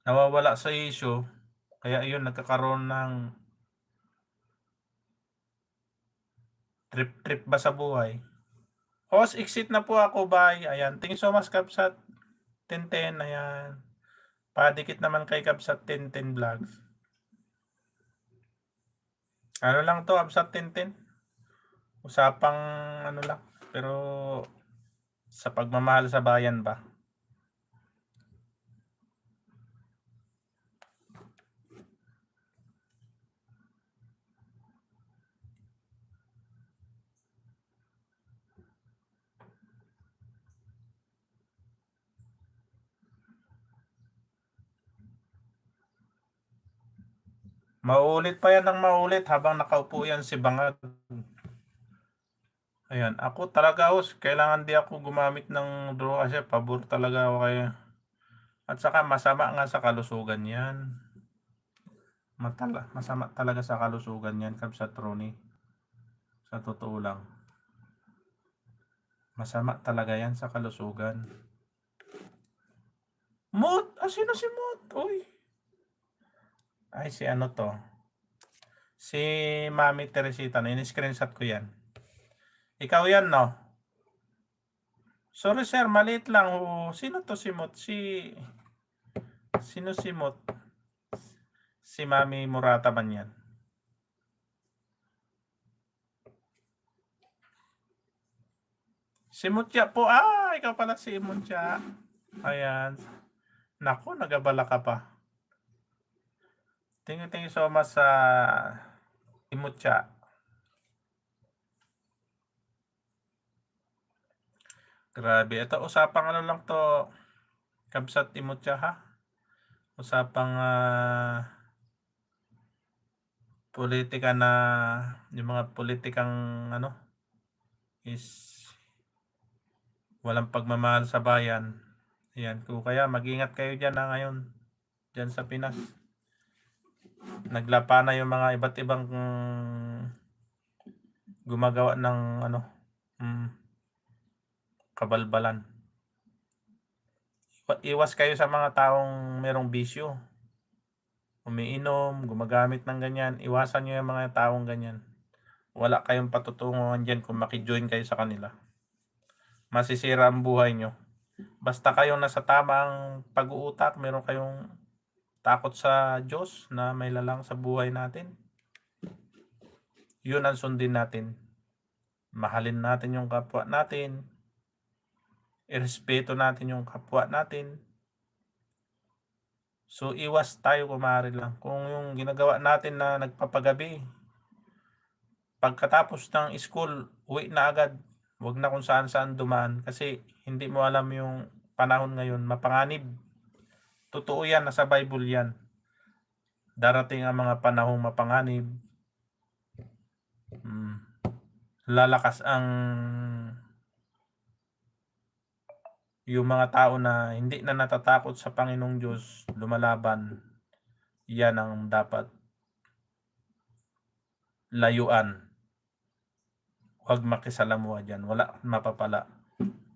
nawawala sa issue, kaya ayun nagkakaroon ng trip-trip ba sa buhay. Host, exit na po ako, bye. Ayan, thank you so much Kabsat 1010, ayan. Padikit naman kay Kabsat 1010 Vlogs. Ano lang 'to, Kabsat 1010, usapang ano lang, pero sa pagmamahal sa bayan ba. Mauulit pa yan ng maulit habang nakaupo yan si Bangag. Ayan, ako talaga host, kailangan di ako gumamit ng draw kasi pabor talaga ako kaya. At saka masama nga sa kalusugan yan. Masama talaga sa kalusugan yan, Kabsat Ronnie. Sa totoo lang. Masama talaga yan sa kalusugan. Mot! Sino si Mot? Uy! Ay, si ano to? Si Mami Teresita. In-screenshot ko yan. Ikaw yan, no? Sorry sir, maliit lang. Sino to si Mot? Sino si Mot? Si Mami Murata man yan. Si Mutya po. Ikaw pala si Mutya. Ayan. Naku, nagabala ka pa. Thank you so much sa Mutya. Grabe. Ito, usapang ano lang to. Kabsat Mutya ha. Usapang politika na yung mga politikang ano is walang pagmamahal sa bayan. Ayan, kaya mag-ingat kayo dyan ngayon dyan sa Pinas. Naglapa na yung mga iba't ibang gumagawa ng ano kabalbalan. Iwas kayo sa mga taong merong bisyo. Umiinom, gumagamit ng ganyan. Iwasan nyo yung mga taong ganyan. Wala kayong patutunguhan dyan kung makijoin kayo sa kanila. Masisira ang buhay nyo. Basta kayong nasa tamang pag-uutak, meron kayong takot sa Diyos na may lalang sa buhay natin. Yun ang sundin natin. Mahalin natin yung kapwa natin. Irespeto natin yung kapwa natin. So iwas tayo kumari lang. Kung yung ginagawa natin na nagpapagabi, pagkatapos ng school, uwi na agad. Huwag na kung saan-saan dumaan kasi hindi mo alam yung panahon ngayon, mapanganib. Totoo yan, nasa Bible yan. Darating ang mga panahong mapanganib. Lalakas ang yung mga tao na hindi na natatakot sa Panginoong Diyos, lumalaban. Yan ang dapat layuan. Huwag makisalamuha dyan. Wala mapapala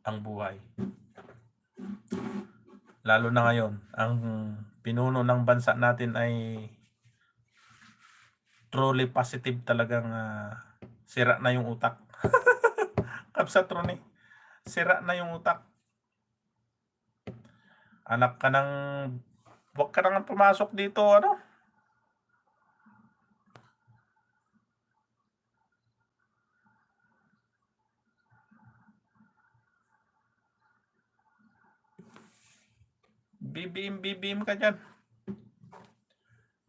ang buhay. Lalo na ngayon, ang pinuno ng bansa natin ay truly positive talagang sira na yung utak. Kabsat Ronnie, sira na yung utak. Anak ka ng... Huwag ka nang pumasok dito, ano? BBM ka dyan.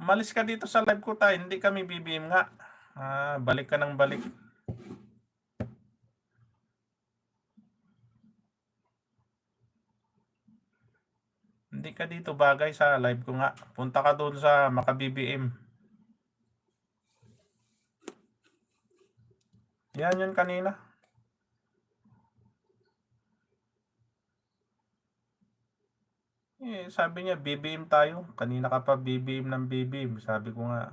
Umalis ka dito sa live ko tayo. Hindi kami BBM nga. Balik ka ng balik. Hindi ka dito bagay sa live ko nga. Punta ka doon sa maka-BBM. Yan yun kanina. Sabi niya BBM tayo. Kanina ka pa BBM ng BBM. Sabi ko nga.